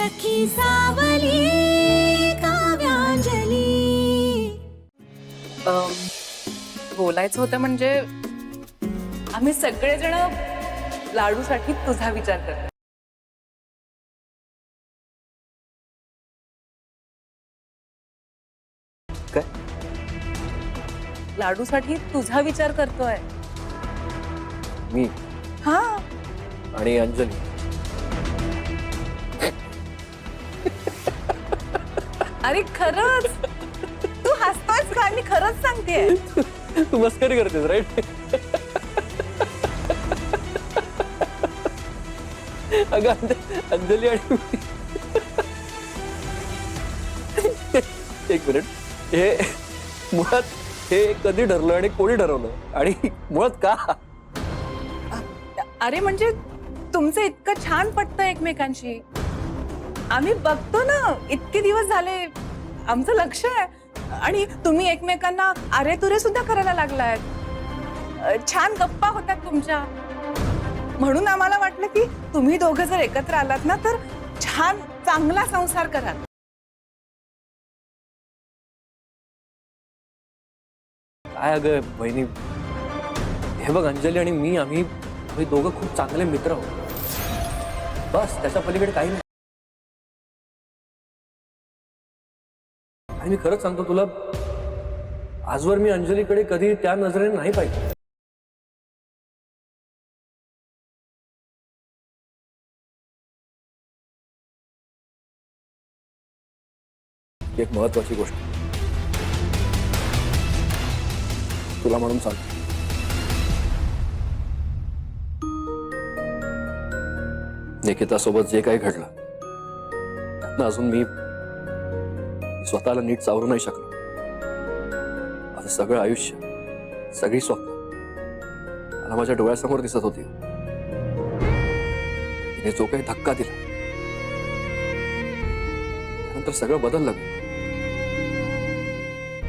सखी सावली काव्यांजली. बोलायचं होतं म्हणजे आम्ही सगळेजण लाडूसाठी तुझा विचार करतो. काय? लाडूसाठी तुझा विचार करतोय. मी हा आणि अंजली. अरे खरंच तू हसतोयस का? मी खरंच सांगतेय. तू मस्करी करतेस राईट. अगं अंजली आणि एक मिनिट, हे मुळात हे कधी ठरलं आणि कोणी ठरवलं आणि मुळात का? अरे म्हणजे तुमचं इतकं छान पटतं एकमेकांशी. आम्ही बघतो ना, इतके दिवस झाले आमचं लक्ष आहे आणि तुम्ही एकमेकांना अरे तुरे सुद्धा करायला लागलाय. छान गप्पा होतात तुमच्या. म्हणून आम्हाला वाटलं की तुम्ही दोघं जर एकत्र आलात ना तर छान चांगला संसार कराल. काय अगं बहिणी, हे बघ अंजली आणि मी आम्ही दोघं खूप चांगले मित्र आहोत. बस त्याच्या पलीकडे काही नाही. आणि मी खरंच सांगतो तुला, आजवर मी अंजलीकडे कधी त्या नजरेने नाही पाहिजे. एक महत्वाची गोष्ट तुला म्हणून सांगतो. निकिता सोबत जे काही घडलं त्यातनं अजून मी स्वतःला नीट सावरू नाही शकलो. माझं सगळं आयुष्य, सगळी स्वप्न मला माझ्या डोळ्यासमोर दिसत होती. तिने जो काही धक्का दिला त्यानंतर सगळं बदललं.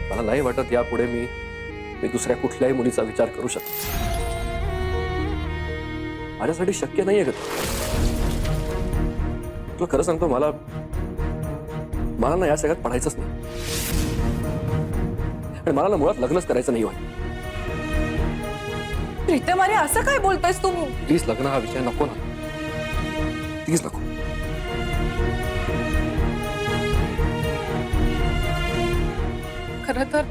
मला नाही वाटत यापुढे मी दुसऱ्या कुठल्याही मुलीचा विचार करू शकतो. माझ्यासाठी शक्य नाहीये. तुला खरं सांगतो, मला ना या सगळ्यात पडायचंच नाही आणि मला ना मुळात लग्नच करायचं नाही वाटत. प्रीतम अरे असं काय बोलतोयस तू? प्लीज लग्न हा विषय नको ना, प्लीज नको. खरं तर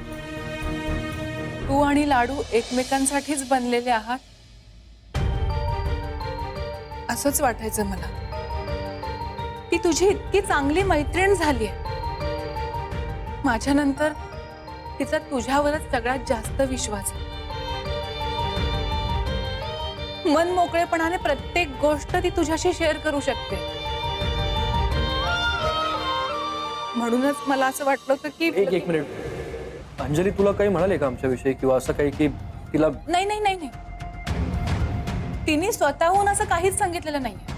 तू आणि लाडू एकमेकांसाठीच बनलेले आहात असंच वाटायचं मला. ती तुझी इतकी चांगली मैत्रीण झाली आहे. माझ्यानंतर तिचा तुझ्यावरच सगळ्यात जास्त विश्वास आहे. मन मोकळेपणाने प्रत्येक गोष्ट ती तुझ्याशी शेअर करू शकते. म्हणूनच मला असं वाटलं होतं की एक मिनिट, अंजली तुला काही म्हणाले का आमच्याविषयी किंवा असं काही की तिला? नाही नाही नाही नाही, तिने स्वतःहून असं काहीच सांगितलेलं नाहीये.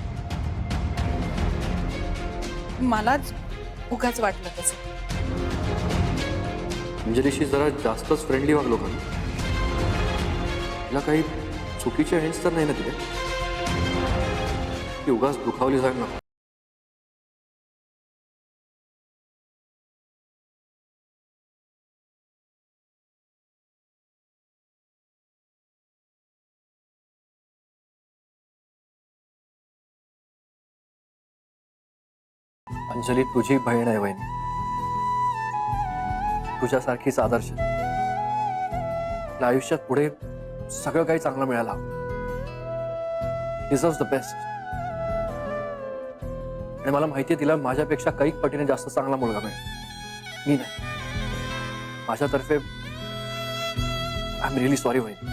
मलाच उगाच वाटलं तसं. अंजलीशी जरा जास्तच फ्रेंडली वागलो का? तिला काही चुकीचे हिंट्स तर नाही ना तिथे की उगाच दुखावली जाईल ना? अंजली तुझी बहीण आहे वहिनी, तुझ्यासारखीच आदर्श. आयुष्यात पुढे सगळं काही चांगलं मिळायला डिझर्व्स द बेस्ट. आणि मला माहितीये तिला माझ्यापेक्षा काही पटीने जास्त चांगला मुलगा मिळेल. मी नाही, माझ्यातर्फे आय एम रिअली सॉरी वहिनी.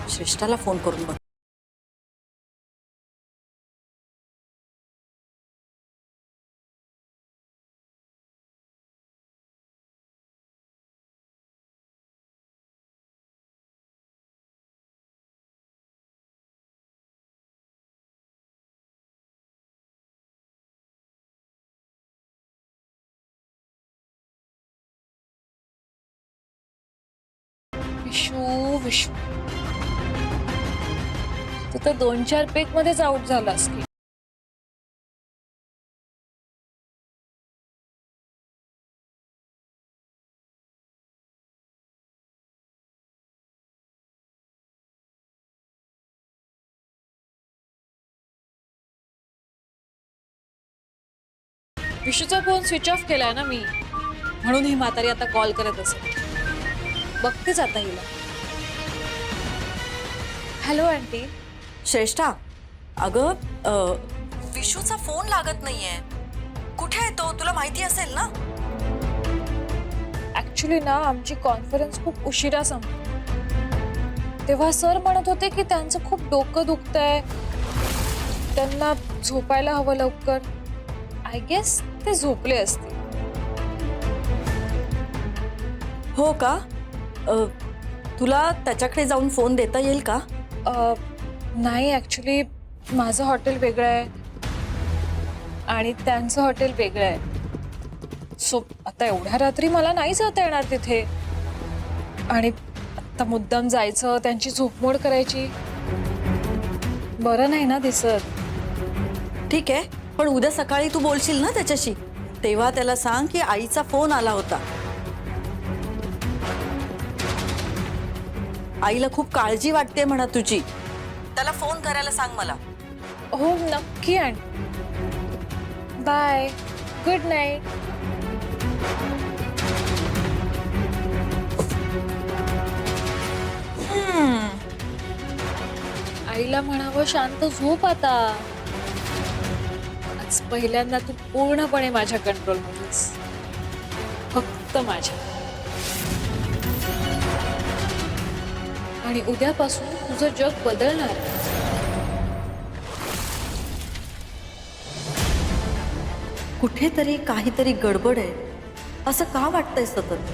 श्रेष्ठाला फोन करून बघ. विशू विशू तू तर 2-4 पेक मध्येच आउट झालास की. विशूचा फोन स्विच ऑफ केलाय ना मी, म्हणून ही म्हातारी आता कॉल करत असेल. बघतेच आता हिला. Hello aunty. श्रेष्ठा, अगं विशूचा फोन लागत नाहीये. कुठे आहे तो? तुला माहिती असेल ना. ऍक्च्युली ना आमची कॉन्फरन्स खूप उशिरा संपली. तेव्हा सर म्हणत होते की त्यांचं खूप डोकं दुखतंय, त्यांना झोपायला हवं लवकर. आय गेस ते झोपले असतील. हो का? तुला त्याच्याकडे जाऊन फोन देता येईल का? नाही, ऍक्च्युली माझं हॉटेल वेगळं आहे आणि त्यांचं हॉटेल वेगळं आहे. सो आता एवढ्या रात्री मला नाही जाता येणार तिथे. आणि आता मुद्दाम जायचं, त्यांची झोपमोड करायची, बरं नाही ना दिसत. ठीक आहे, पण उद्या सकाळी तू बोलशील ना त्याच्याशी, तेव्हा त्याला सांग की आईचा फोन आला होता. आईला खूप काळजी वाटते म्हणा तुझी. त्याला फोन करायला सांग मला. हो नक्की. आणि बाय, गुड नाईट. आईला म्हणावं शांत झोप आता. आज पहिल्यांदा तू पूर्णपणे माझ्या कंट्रोल मध्येस, फक्त माझ्या. आणि उद्यापासून तुझं जग बदलणार. कुठेतरी काहीतरी गडबड आहे असं का वाटतंय सतत?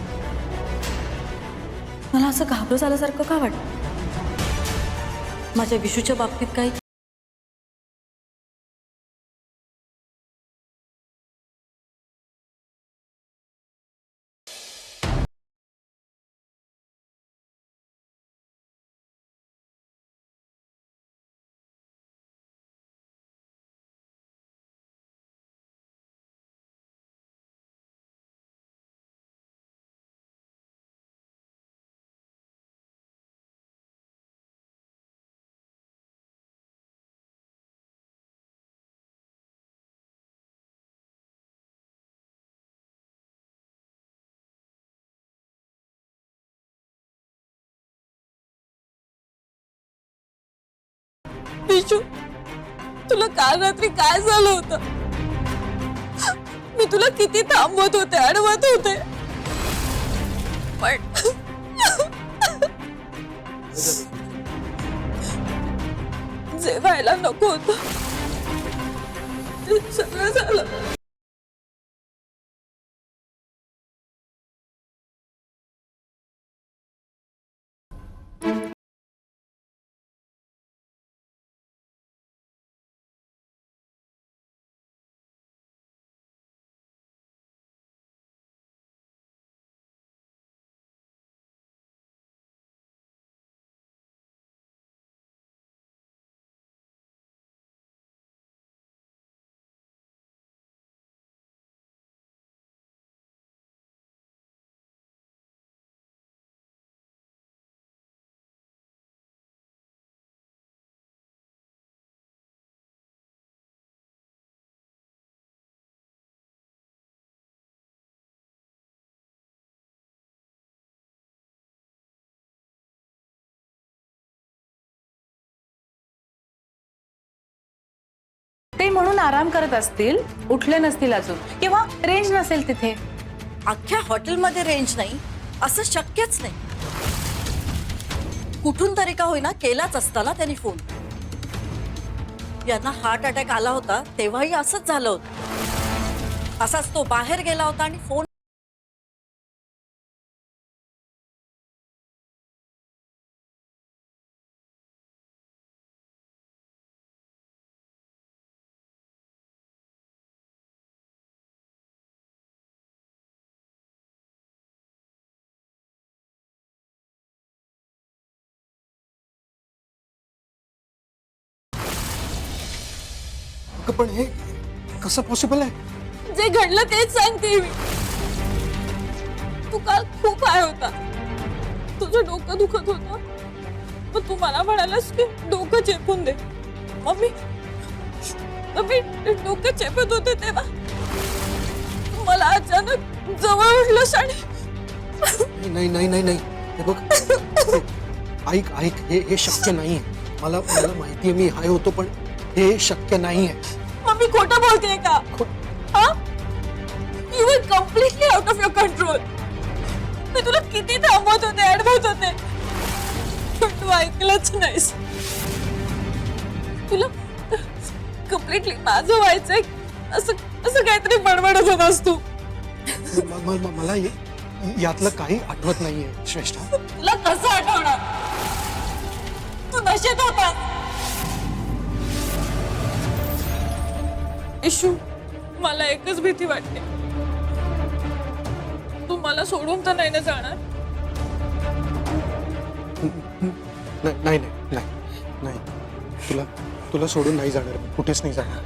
मला असं घाबरत झाल्यासारखं का वाटतं? माझ्या विशूच्या बाबतीत काही विशू, तुला काल रात्री काय झालं होतं? मी तुला किती थांबवत होते, अडवत होते, पण जे व्हायला नको होतं ते सगळं झालं. ते म्हणून आराम करत असतील, उठले नसतील अजून, किंवा रेंज नसेल तिथे. अख्ख्या हॉटेलमध्ये रेंज नाही असं शक्यच नाही. कुठून तरी का होईना केलाच असता ना त्यांनी फोन. यांना हार्ट अटॅक आला होता तेव्हाही असंच झालं होतं. असाच तो बाहेर गेला होता आणि फोन. पण हे कसं पॉसिबल आहे? जे घडलं तेच सांगते मी. तू काल खूप हाय होता, तुझं डोकं दुखत होतं, पण तू मला म्हणालास की डोकं चेपून दे. मम्मी डोकं चेपत होते तेव्हा मला अचानक जवळ उठलंस आणि नाही नाही नाही नाही हे बघ, ऐक ऐक, हे शक्य नाहीये. मला माहितीये मी हाय होतो, पण हे शक्य नाहीये. मम्मी खोटं बोलतेय का? हा? You were completely out of your control. मी तुला किती थांबवत होते, अडवत होते, पण तू ऐकलंच नाहीस. तुला कम्प्लिटली माझं व्हायचंय असं काहीतरी बडबडत होतास तू. मला यातलं काही आठवत नाहीये श्रेष्ठा. तुला कसं आठवणार? तू नशेत होतास. इशू, मला एकच भीती वाटते, तू मला सोडून तर नाही ना जाणार? नाही नाही नाही नाही, तुला सोडून नाही जाणार, कुठेच नाही जाणार.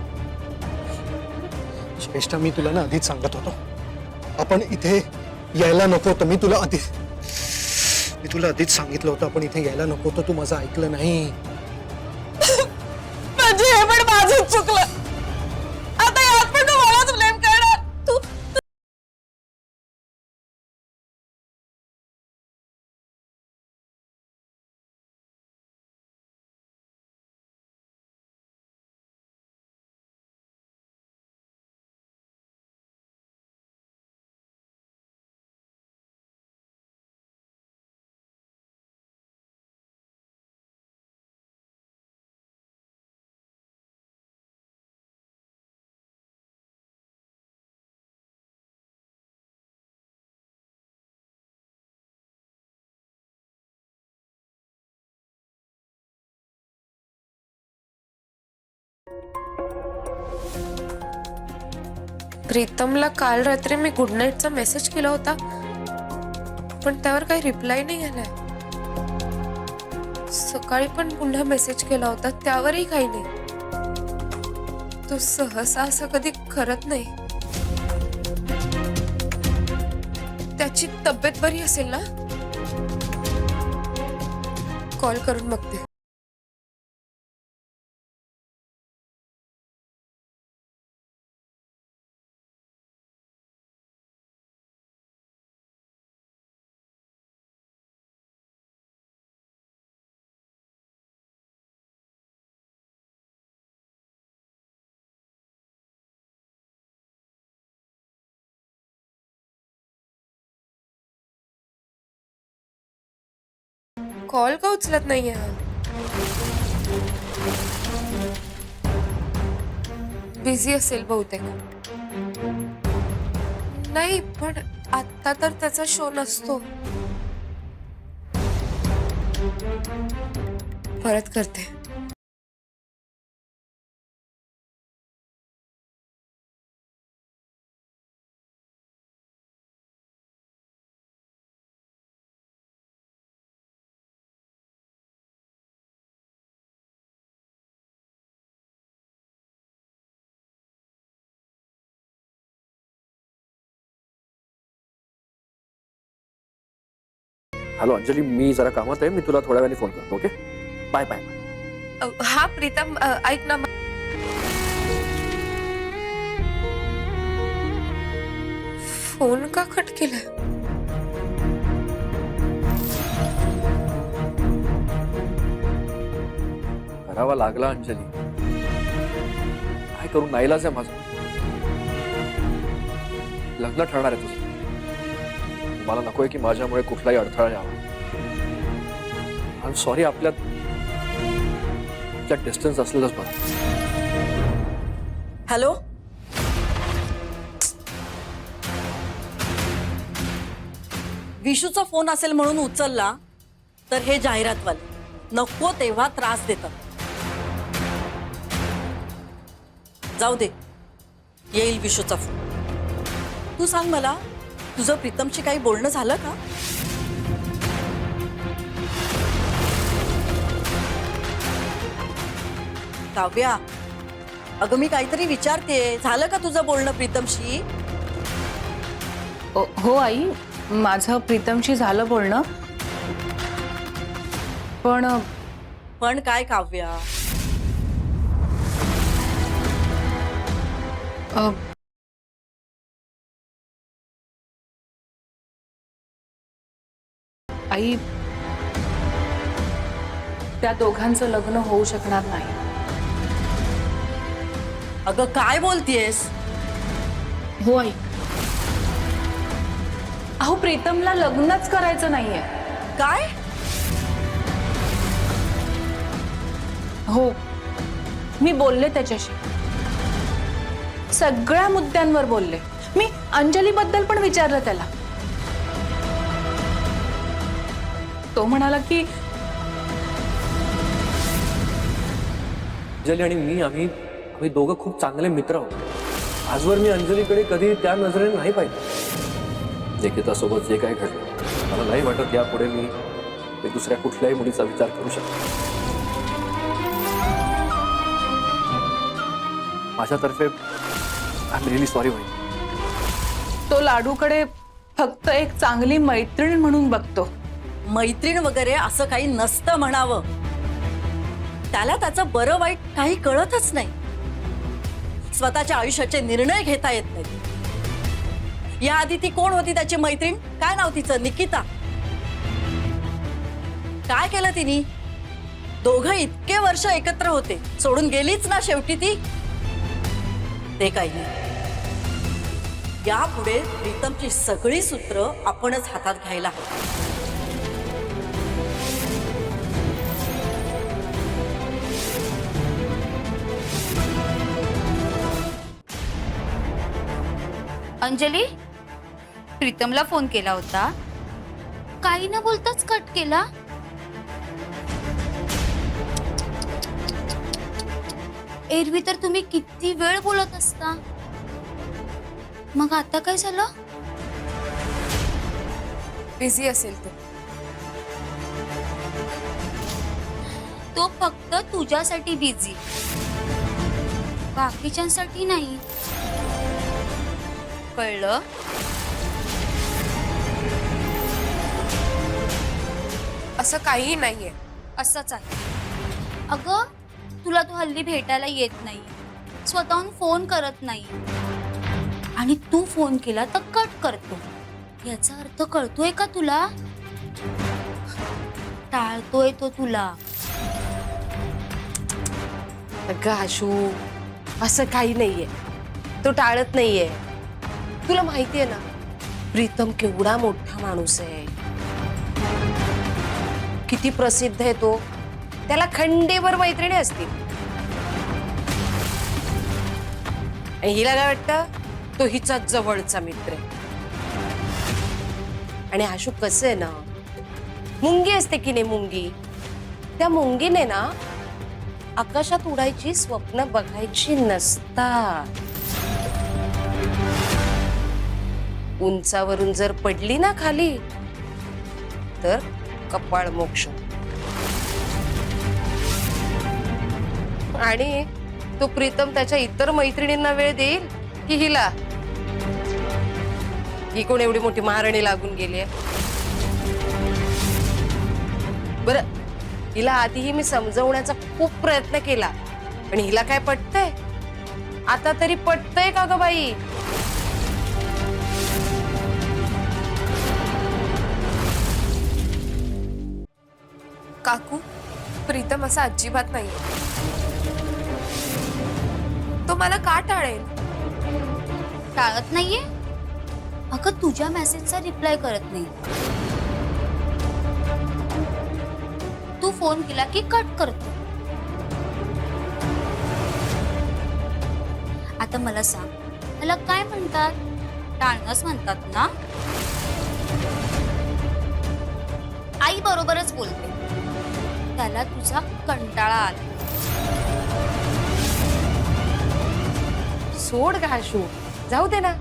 श्रेष्ठा, मी तुला ना आधीच सांगत होतो आपण इथे यायला नको होतं. मी तुला आधीच सांगितलं होतं आपण इथे यायला नको होतं. तू माझं ऐकलं नाही. म्हणजे हे पण माझंच चुकलं. आता यात पण तू मलाच ब्लेम करणार. तू प्रीतमला काल रात्री मी गुड नाईटचा मेसेज केला होता, पण त्यावर काही रिप्लाय नाही आलाय. सकाळी पण पुन्हा मेसेज केला होता, त्यावरही काही नाही. तो सहसा असं कधी करत नाही. त्याची तब्येत बरी असेल ना? कॉल करून बघते. कॉल का उचलत नाहीये हा? बिझी असेल बहुतेक. नाही, पण आता तर त्याचा शो नसतो. परत करते. हॅलो अंजली, मी जरा कामात आहे, मी तुला थोड्या वेळाने फोन करतो. Okay, bye bye bye. हा प्रीतम, ऐक ना. फोन का कट केलाय? करावा लागला अंजली, काय करू, नाईलाज आहे माझं. लग्न ठरणार आहे तुझं. मला नकोय की माझ्यामुळे कुठलाही अडथळा यावा. आय एम सॉरी, आपल्यात डिस्टन्स असलेलंच बरं. हॅलो, विशूचा फोन असेल म्हणून उचलला तर हे जाहिरातवाले नको तेव्हा त्रास देतात. जाऊ दे, येईल विशूचा फोन. तू सांग मला, तुझं प्रीतमशी काही बोलणं झालं का? काव्या, अगं मी काहीतरी विचारते, झालं का तुझं बोलणं प्रीतमशी? हो आई, माझं प्रीतमशी झालं बोलणं. पण काय काव्या? आई, त्या दोघांचं लग्न होऊ शकणार नाही. अगं काय बोलतेस? हो आई. अहो, प्रीतमला लग्नच करायचं नाहीये. काय? हो, मी बोलले त्याच्याशी, सगळ्या मुद्द्यांवर बोलले. मी अंजली बद्दल पण विचारलं त्याला. तो म्हणाला की अंजली आणि मी आम्ही दोघं खूप चांगले मित्र आहोत. आजवर मी अंजलीकडे कधी त्या नजरेने नाही पाहिलं. निकितासोबत जे काय घडलं, मला नाही वाटत यापुढे मी दुसऱ्या कुठल्याही मुलीचा विचार करू शकतो. माझ्यातर्फे आय एम रिअली सॉरी वहिनी. तो लाडूकडे फक्त एक चांगली मैत्रीण म्हणून बघतो. मैत्रीण वगैरे असं काही नसतं म्हणावं. त्याला त्याचं बरं वाईट काही कळतच नाही. स्वतःच्या आयुष्याचे निर्णय घेता येत नाहीत. याआधी ती कोण होती त्याची मैत्रीण? काय नाव तिचं? निकिता. काय केलं तिने? दोघं इतके वर्ष एकत्र होते, सोडून गेलीच ना शेवटी ती. ते काही नाही. यापुढे प्रीतमची सगळी सूत्र आपणच हातात घ्यायला हवी. अंजली, प्रीतमला फोन केला होता, काही न बोलताच कट केला. एरवी तर तुम्ही किती वेळ बोलत असता, मग आता काय झालं? बिझी असेल तो फक्त तुझ्यासाठी बिझी, बाकीच्यांसाठी नाही. कळलं? असं काही नाहीये. असंच आहे. अगं, तुला तो हल्ली भेटायला येत नाही, स्वतःहून फोन करत नाही, आणि तू फोन केला तर कट करतो. याचा अर्थ कळतोय का तुला? टाळतोय तो तुला. अगं आशू, असं काही नाहीये. तो टाळत नाहीये. तुला माहितीये ना, प्रीतम केवढा मोठा माणूस आहे, किती प्रसिद्ध आहे तो. त्याला खंडेभर मैत्रिणी असतील. आणि हिला काय वाटतं, तो हिचा जवळचा मित्र आहे. आणि आशू कसं आहे ना, मुंगी असते की नाही मुंगी, त्या मुंगीने ना आकाशात उडायची स्वप्न बघायची नसतात. उंचावरून जर पडली ना खाली तर कपाळ मोक्ष. आणि तो प्रीतम त्याच्या इतर मैत्रिणींना वेळ देईल की हिला? ही कोण एवढी मोठी महाराणी लागून गेली आहे? बरं, हिला आधीही मी समजवण्याचा खूप प्रयत्न केला, पण हिला काय पटतंय? आता तरी पटतंय का ग बाई? काकू, प्रीतम असा अजिबात नाही. तो मला का टाळेल? टाळत नाहीये? अगं, तुझ्या मेसेजचा रिप्लाय करत नाही. तू फोन केला की कट करतो. आता मला सांग, मला काय म्हणतात? टाळणंच म्हणतात ना? आई बरोबरच बोलते. त्याला तुझा कंटाळा आला. सोड का आशू, जाऊ दे ना,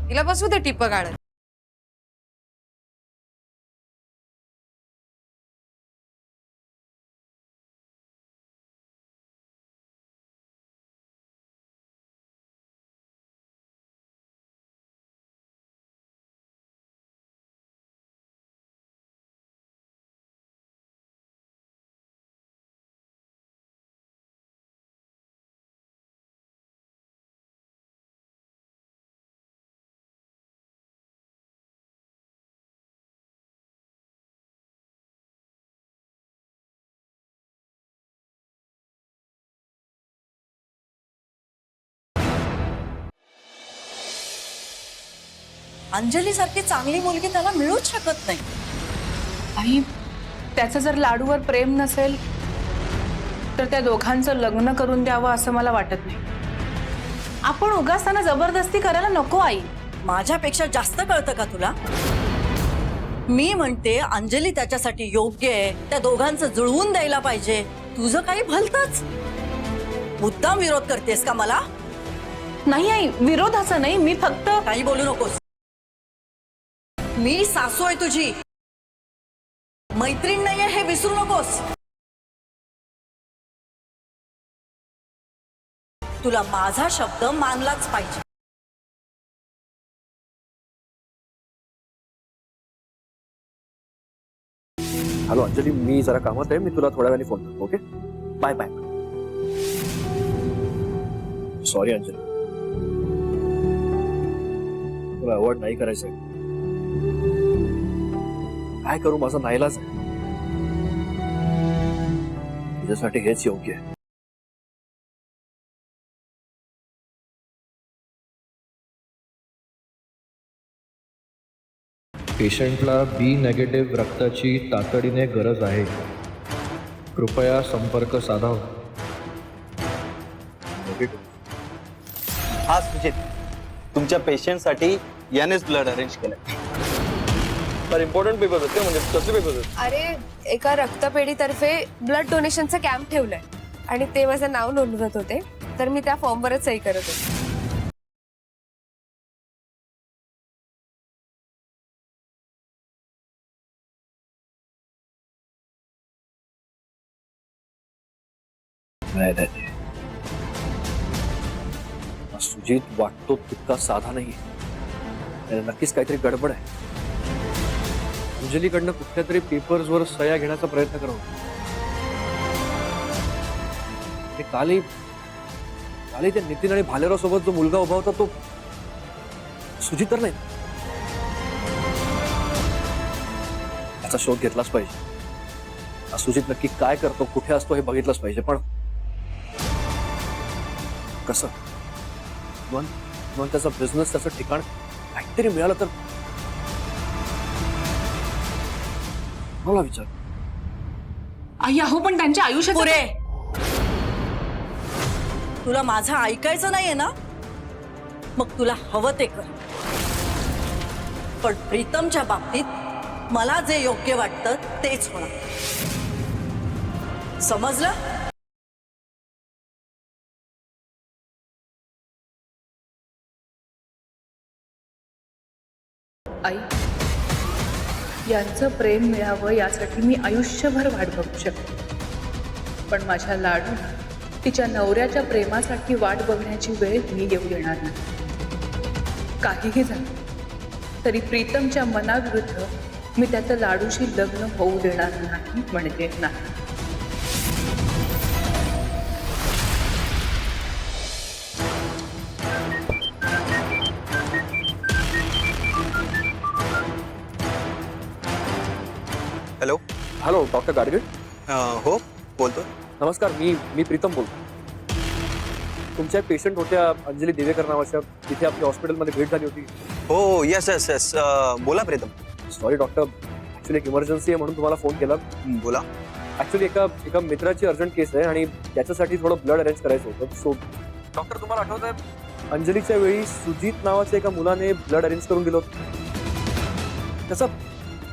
तिला बसू दे टिप काढत. अंजली सारखी चांगली मुलगी त्याला मिळूच शकत नाही. आई, त्याचं जर लाडूवर प्रेम नसेल तर त्या दोघांचं लग्न करून द्यावं असं मला वाटत नाही. आपण उगाच त्यांना जबरदस्ती करायला नको आई. माझ्यापेक्षा जास्त कळतं का तुला? मी म्हणते अंजली त्याच्यासाठी योग्य आहे. त्या दोघांचं जुळवून द्यायला पाहिजे. तुझं काही भलतंच. मुद्दाम विरोध करतेस का मला? नाही आई, विरोधाचं नाही, मी फक्त काही बोलू नकोस. मी सासू आहे तुझी, मैत्रीण नाहीये हे विसरू नकोस. तुला माझा शब्द मानलाच पाहिजे. हॅलो अंजली, मी जरा कामात आहे, मी तुला थोड्या वेळाने फोन करतो. Okay, bye bye. Sorry Anjali, तुला अवॉइड नाही करायचंय. काय करू, माझा नाईलाज आहे. तुझ्यासाठी हेच योग्य आहे. पेशंटला बी नेगेटिव्ह रक्ताची तातडीने गरज आहे. कृपया संपर्क साधावा. हा सुजित, तुमच्या पेशंटसाठी यानेच ब्लड अरेंज केलंय. तर इम्पॉर्टंट पेपर होते, म्हणजे कसले पेपर होते? अरे एका रक्तपेढीतर्फे ब्लड डोनेशनचा कॅम्प ठेवलाय आणि ते माझं नाव नोंदवत होते, तर मी त्या फॉर्मवरच सही करत होते. नाही, सुजित वाटतो तितका साधा नाही. नक्कीच काहीतरी गडबड आहे. अंजलीकडनं कुठल्या तरी पेपर्सवर सह्या घेण्याचा प्रयत्न करत होता. कालही त्या नितीन आणि भालेराव सोबत जो मुलगा उभा होता तो सुजित तर नाही. त्याचा शोध घेतलाच पाहिजे. सुजित नक्की काय करतो, कुठे असतो हे बघितलंच पाहिजे. पण कसं? त्याचा बिझनेस, त्याचं ठिकाण काहीतरी मिळालं तर मला विचार. आई अहो, पण त्यांच्या आयुष्यात पुरे. तुला माझं ऐकायचं नाहीये ना? मग तुला हवं ते कर. पण प्रीतमच्या बाबतीत मला जे योग्य वाटतं तेच होणार. समजलं? आई, यांचं प्रेम मिळावं यासाठी मी आयुष्यभर वाट बघू शकते. पण माझ्या लाडू तिच्या नवऱ्याच्या प्रेमासाठी वाट बघण्याची वेळ मी येऊ देणार नाही. काहीही झालं तरी प्रीतमच्या मनाविरुद्ध मी त्याचं लाडूशी लग्न होऊ देणार नाही, म्हणजे नाही. हॅलो. Hello doctor Gadge. हो बोलतो. नमस्कार, मी प्रीतम बोलतो. तुमच्या पेशंट होत्या अंजली देवेकर नावाच्या, तिथे आपल्या हॉस्पिटलमध्ये भेट झाली होती. हो, येस येस येस, बोला प्रीतम. सॉरी डॉक्टर, ऍक्च्युली एक इमर्जन्सी आहे म्हणून तुम्हाला फोन केला. बोला. ऍक्च्युली एका मित्राची अर्जंट केस आहे आणि त्याच्यासाठी थोडं ब्लड अरेंज करायचं होतं. सो डॉक्टर, तुम्हाला आठवत आहे अंजलीच्या वेळी सुजित नावाच्या एका मुलाने ब्लड अरेंज करून दिलं होतं? त्याचा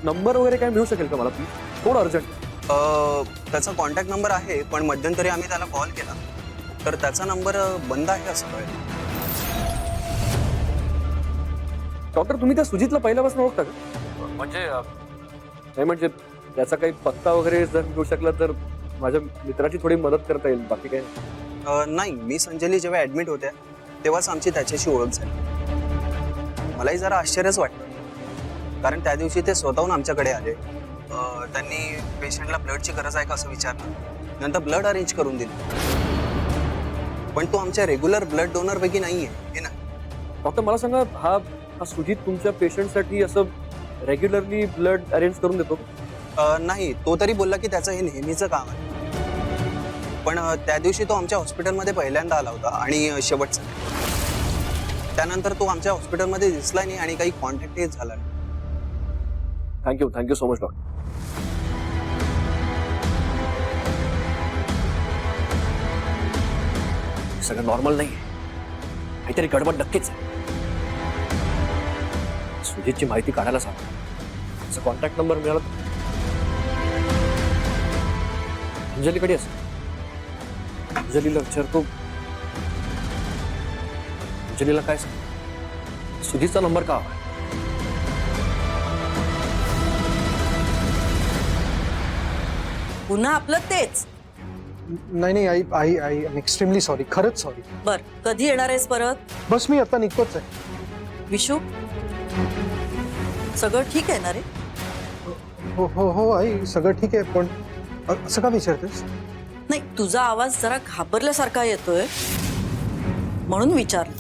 नंबर वगैरे काय मिळू शकेल का मला प्लीज? थोडं अर्जंट. त्याचा कॉन्टॅक्ट नंबर आहे, पण मध्यंतरी आम्ही त्याला कॉल केला तर त्याचा नंबर बंद आहे असं कळलं. डॉक्टर, तुम्ही त्या सुजितला पहिल्यापासून ओळखता का? म्हणजे नाही, म्हणजे त्याचा काही पत्ता वगैरे जर मिळू शकला तर माझ्या मित्राची थोडी मदत करता येईल, बाकी काही नाही. नाही, मिस अंजली जेव्हा ऍडमिट होत्या तेव्हाच आमची त्याच्याशी ओळख झाली. मलाही जरा आश्चर्यच वाटतं, कारण त्या दिवशी ते स्वतःहून आमच्याकडे आले. त्यांनी पेशंटला ब्लडची गरज आहे का असं विचारलं, नंतर ब्लड अरेंज करून दिलं. पण तो आमच्या रेग्युलर ब्लड डोनर पैकी नाहीये, हे ना. डॉक्टर, मला सांगा, हा सुजित तुमच्या पेशंटसाठी असं रेग्युलरली ब्लड अरेंज करून देतो? नाही, तो तरी बोलला की त्याचं हे नेहमीचं काम आहे. पण त्या दिवशी तो आमच्या हॉस्पिटलमध्ये पहिल्यांदा आला होता आणि शेवटचा. त्यानंतर तो आमच्या हॉस्पिटलमध्ये दिसला नाही आणि काही कॉन्टॅक्टही झाला नाही. Thank you so much doctor. सगळं नॉर्मल नाही, काहीतरी गडबड नक्कीच आहे. सुजितची माहिती काढायला सांग. त्याचा कॉन्टॅक्ट नंबर मिळाला अंजलीकडे असं. अंजलीला विचारतो. अंजलीला काय सांग, सुजितचा नंबर का हवा? पुन्हा आपलं तेच. नाही आई आई आई एम एक्स्ट्रीमली सॉरी, खरंच सॉरी. बर, कधी येणार आहेस परत? बस मी आता निघतोच आहे. विशू, सगळं ठीक आहे ना रे? हो आई, सगळं ठीक आहे, पण असं का विचारतेस? नाही, तुझा आवाज जरा घाबरल्यासारखा येतोय म्हणून विचारलं.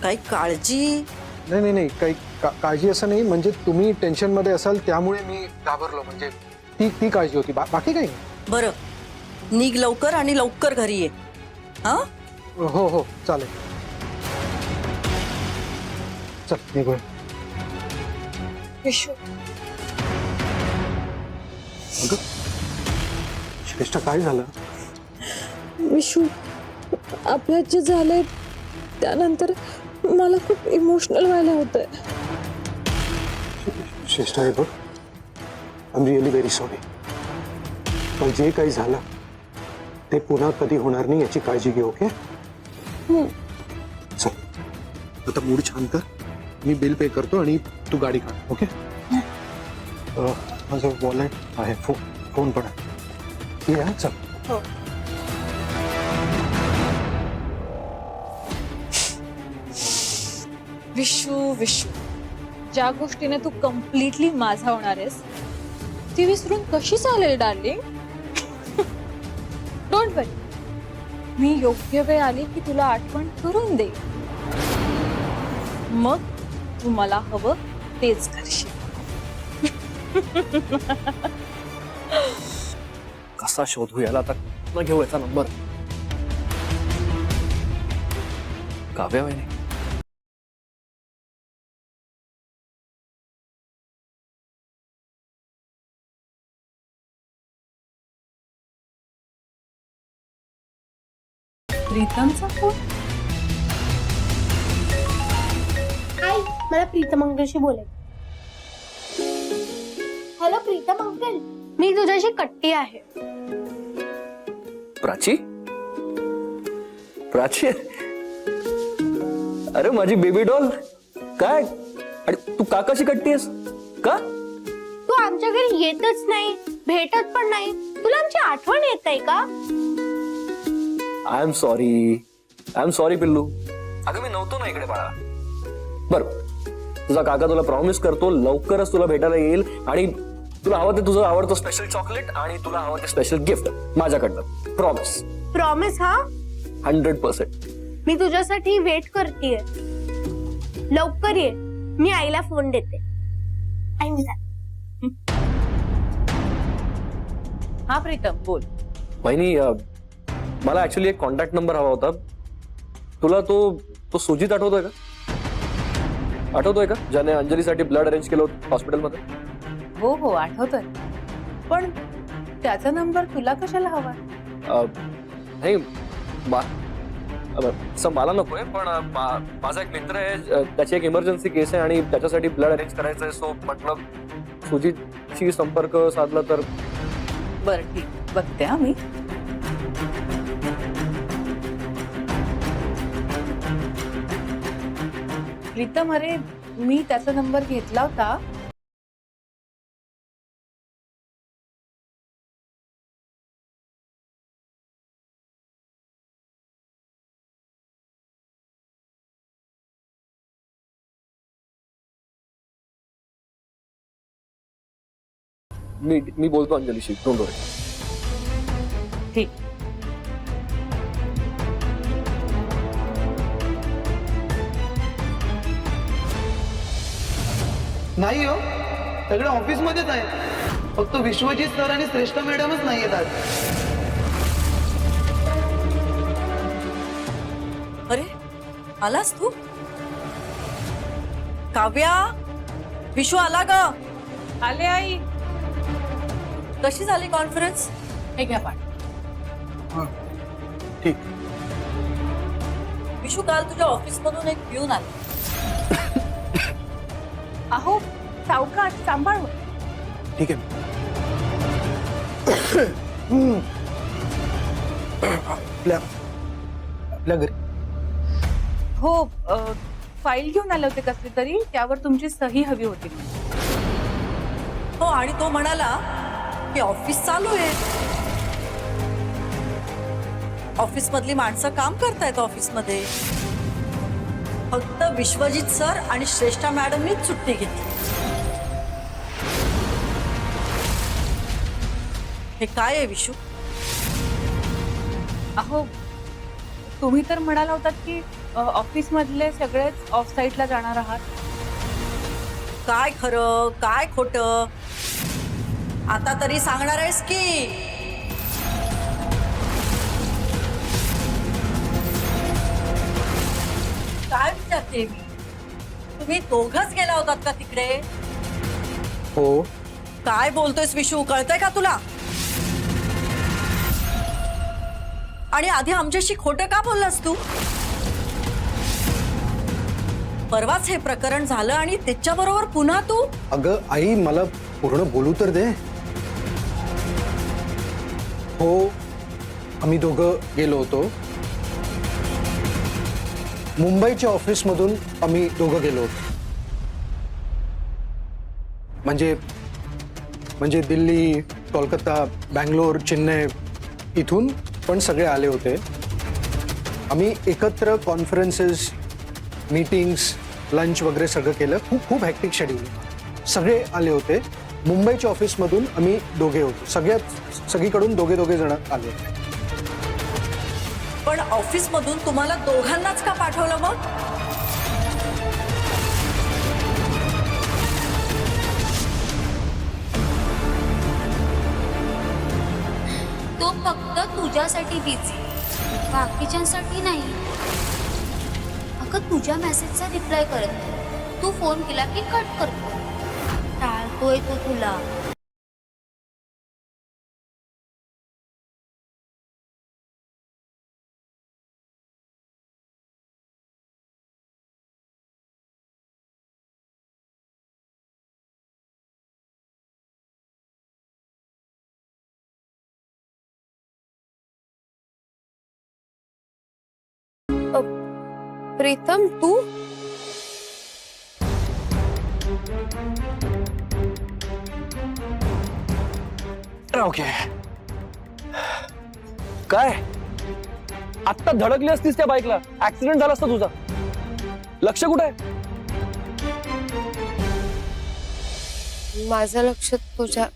काही काळजी? नाही काही काळजी असं नाही, म्हणजे तुम्ही टेन्शन मध्ये असाल त्यामुळे मी घाबरलो, म्हणजे ती काळजी होती, बाकी काही नाही. बरं, निघ लवकर आणि लवकर घरी ये. हा, हो चालेल. चल निघूया. विशू, श्रेष्ठ, काय झालं? विशू, आपल्यात जे झालंय त्यानंतर मला खूप इमोशनल व्हायला होतंय. श्रेष्ठ, आहे बघ, I am really very sorry. पण जे काही झालं ते पुन्हा कधी होणार नाही याची काळजी घे, ओके? चल, आता मूड छान कर. मी बिल पे करतो आणि तू गाडी काढ, ओके? माझं वॉलेट आहे, फोन पण आहे. ठीक आहे, चल. विशू, ज्या गोष्टीने तू कम्प्लिटली माझा होणार आहेस ती विसरून कशी चालेल डार्लिंग? डोंट वरी, मी योग्य वेळ आली की तुला आठवण करून दे. मग तू मला हवं तेच करशील. कसा शोधू याला आता? न घेऊ याचा नंबर. काव्या वहिनी, प्रीतमचा फोन? हाय, मला प्रीतम अंकलशी बोलायचं. हॅलो प्रीतम अंकल, मी तुझ्याशी कट्टी आहे. प्राची? अरे माझी बेबी डॉल, काय? आणि तू काकाशी कट्टीस का? तू आमच्या घरी येतच नाही, भेटत पण नाही. तुला आमची आठवण येत आहे का? आय एम सॉरी पिल्लू. अगं, मी नव्हतो ना इकडे बाळा. बर, तुझा काका तुला प्रॉमिस करतो लवकरच तुला भेटायला येईल आणि तुला हवं ते तुझं आवडतं स्पेशल चॉकलेट आणि तुला हवं ते स्पेशल गिफ्ट माझ्याकडनं. प्रॉमिस? हा, 100%. मी तुझ्यासाठी वेट करतेय. लवकर ये, मी आईला फोन देते. हा प्रीतम, बोल. वहिनी, मला ऍक्च्युली एक कॉन्टॅक्ट नंबर हवा होता. तुला तो सुजित आठवतोय का? आठवतोय का ज्याने अंजलीसाठी ब्लड अरेंज केलं होतं हॉस्पिटलमध्ये? हो हो आठवतोय, पण त्याचा नंबर तुला कशाला हवा? नाही असं मला नकोय, पण माझा एक मित्र आहे, त्याची एक इमर्जन्सी केस आहे आणि त्याच्यासाठी ब्लड अरेंज करायचं आहे. सो म्हटलं सुजितशी संपर्क साधला तर. बरं ठीक, बघते हा मी. प्रीतम, अरे मी त्याचा नंबर घेतला होता. मी बोलतो अंजलीशी, डोंट वरी. ठीक. नाही हो, सगळे ऑफिसमध्येच आहे. फक्त विश्वजित सर आणि श्रेष्ठ मॅडमच नाही येतात. अरे आलास तू? काव्या, विश्व आला ग. आले आई. कशी झाली कॉन्फरन्स? हे घ्या पाठ. हां ठीक. विशू, काल तुझ्या ऑफिस मधून एक पिऊन आला. अहो सावकाश, सांभाळ. ठीक आहे. आपल्या घरी. हो, फाईल घेऊन आले होते कसली तरी, त्यावर तुमची सही हवी होती. हो, आणि तो म्हणाला की ऑफिस चालू आहे. ऑफिस मधली माणसं काम करतायत ऑफिसमध्ये. फक्त विश्वजित सर आणि श्रेष्ठा मॅडमनीच सुट्टी घेतली. हे काय आहे विशू? अहो तुम्ही तर म्हणाला होतात की ऑफिस मधले सगळेच ऑफ साईटला जाणार आहात. काय खरं काय खोटं आता तरी सांगणार आहेस की? काय विचारते मी? तुम्ही दोघच गेला होतात का तिकडे? हो. काय बोलतोयस विशू, कळतंय का तुला? आणि आधी आमच्याशी खोटं का बोललास तू? परवाच हे प्रकरण झालं आणि त्याच्याबरोबर पुन्हा तू? अगं आई, मला पूर्ण बोलू तर दे. हो, आम्ही दोघं गेलो होतो. मुंबईच्या ऑफिसमधून आम्ही दोघं गेलो होतो. म्हणजे दिल्ली, कोलकाता, बँगलोर, चेन्नई इथून पण सगळे आले होते. आम्ही एकत्र कॉन्फरन्सेस, मीटिंग्स, लंच वगैरे सगळं केलं. खूप हॅक्टिक शेड्यूल. सगळे आले होते. मुंबईच्या ऑफिसमधून आम्ही दोघे होतो. सगळीकडून दोघे जण आले होते. पण ऑफिस मधून तुम्हाला दोघांनाच का पाठवलं मग? तो फक्त तुझ्यासाठी बिझी, बाकीच्यांसाठी नाही. अगं तुझ्या मेसेजचा रिप्लाय करत नाही. तू फोन केला की कट करतो. टाळतोय तो तुला. प्रीतम, तू? ओके. काय आत्ता धडकली असतीस त्या बाईकला, ऍक्सिडेंट झाला असता तुझा. लक्ष कुठे आहे? माझं लक्ष तुझ्या.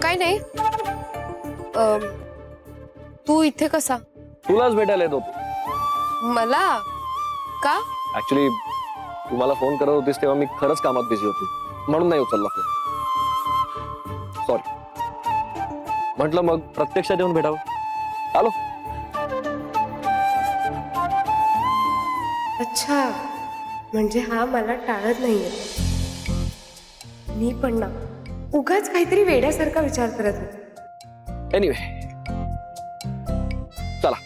काय नाही. तू इथे कसा? तुलाच भेटायला येत होतो. मला का? ऍक्च्युली तू मला फोन करत होतीस तेव्हा मी खरंच कामात बिझी होती, म्हणून नाही उचलला फोन. सॉरी. म्हटलं मग प्रत्यक्षात येऊन भेटावं. आलो. अच्छा, म्हणजे हा मला टाळत नाहीये. मी पण ना उगाच काहीतरी वेड्यासारखा विचार करत होते. एनिवे चला.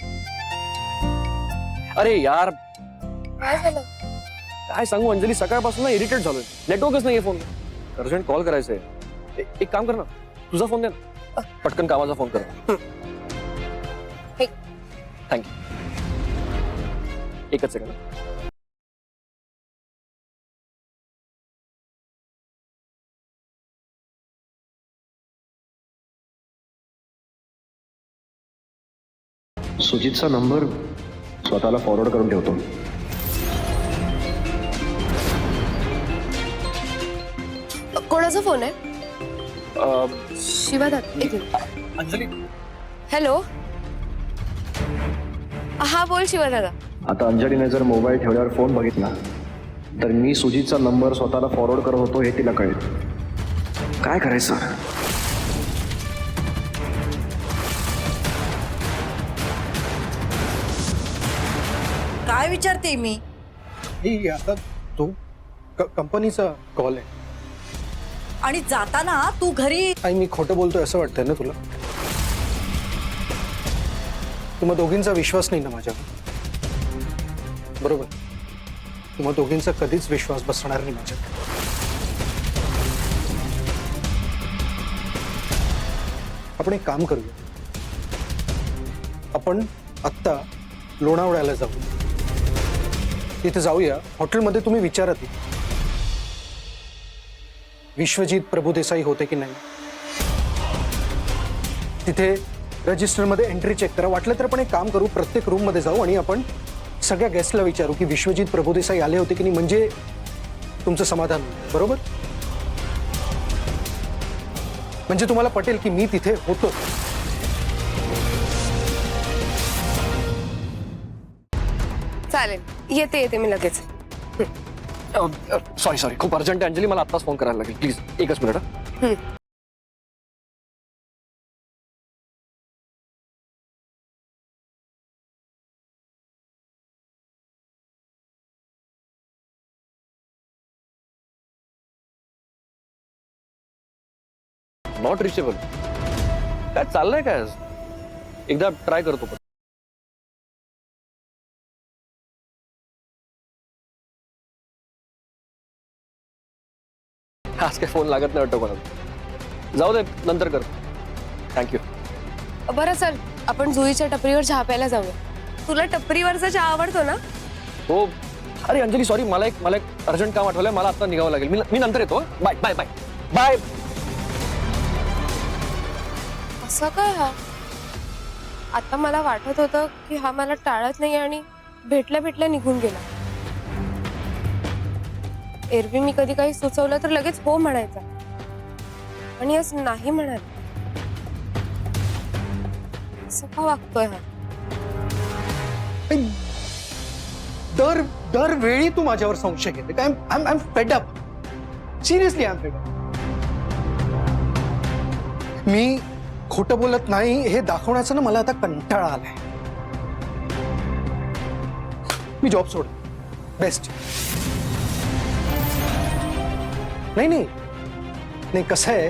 अरे यार काय झालं? काय सांगू अंजली, सकाळपासून ना इरिटेट झालोय. नेटवर्कच नाहीये फोन. अर्जंट कॉल करायचंय. एक काम कर ना, तुझा फोन दे ना, पटकन कामाचा फोन कर. थँक्यू. एकच सेकंड. सुजितचा नंबर स्वतःला फॉरवर्ड करून ठेवतो. कोणाचा फोन आहे? शिवादात. एक मिनिट. अंजली हॅलो. हा बोल शिवादादा. आता अंजलीने जर मोबाईल ठेवल्यावर फोन बघितला तर मी सुजितचा नंबर स्वतःला फॉरवर्ड करत होतो हे तिला कळेल. काय करायचं? काय विचारते मी? ही आता तो कंपनीचा कॉल आहे. आणि जाताना तू घरी आई मी खोटं बोलतोय असं वाटतंय ना तुला? तुम्हा दोघींचा विश्वास नाही ना माझ्यावर, बरोबर? तुम्हा दोघींचा कधीच विश्वास बसणार नाही माझ्यावर. आपण एक काम करूया, आपण आत्ता लोणावळ्याला जाऊ. तिथे जाऊया, हॉटेलमध्ये तुम्ही विचारा ती विश्वजीत प्रभुदेसाई होते की नाही. तिथे रजिस्टरमध्ये एंट्री चेक करा. वाटलं तर आपण एक काम करू, प्रत्येक रूममध्ये जाऊ आणि आपण सगळ्या गेस्टला विचारू की विश्वजीत प्रभुदेसाई आले होते की नाही, म्हणजे तुमचं समाधान होईल, बरोबर? म्हणजे तुम्हाला पटेल की मी तिथे होतो. चालेल, येते येते मी लगेच. सॉरी खूप अर्जंट आहे अंजली, मला आत्ताच फोन करायला लागेल. प्लीज एकच मिनिट. Not reachable. काय चाललंय काय? एकदा ट्राय करतो. आज काय फोन लागत नाही वाटतं कोणाला. जाऊ दे, नंतर कर. थँक्यू. बरं चल, आपण जुईच्या टपरीवर चहा प्यायला जाऊया. तुला टपरीवरचा चहा आवडतो ना? हो. अरे अंजली सॉरी, मला एक अर्जंट काम आठवलंय. मला आता निघावं लागेल. मी नंतर येतो. Bye bye bye bye. असं काय हा? आता मला वाटत होतं की हा मला टाळत नाही आणि भेटल्या भेटल्या निघून गेला. एरवी मी कधी काही सुचवलं तर लगेच हो म्हणायचा, आणि आज नाही म्हणाला. असं का वागतोय हा? दरवेळी तू माझ्यावर संशय घेते काय? I am fed up. Seriously I am fed up. मी खोटं बोलत नाही हे दाखवण्याचा ना मला आता कंटाळा आलाय. मी जॉब सोड. बेस्ट. नाही कसं आहे,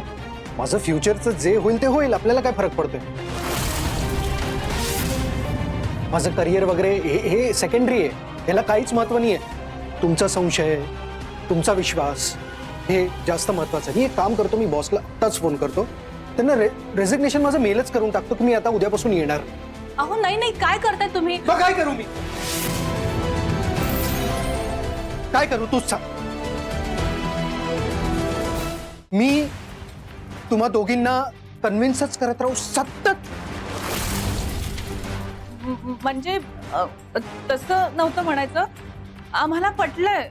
माझं फ्युचरचं जे होईल ते होईल. आपल्याला काय फरक पडतोय? माझं करिअर वगैरे हे सेकंडरी आहे. ह्याला काहीच महत्व नाही आहे. तुमचा संशय, तुमचा विश्वास हे जास्त महत्वाचं आहे. मी एक काम करतो, मी बॉसला आत्ताच फोन करतो. त्यांना रेझिग्नेशन माझं मेलच करून टाकतो की मी आता उद्यापासून येणार. अहो नाही, काय करताय तुम्ही? मग काय करू मी? काय करू तूच सांग. मी तुम्हा दोघींना कन्व्हिन्सच करत राहू सतत? म्हणजे तसं नव्हतं म्हणायचं. आम्हाला पटलंय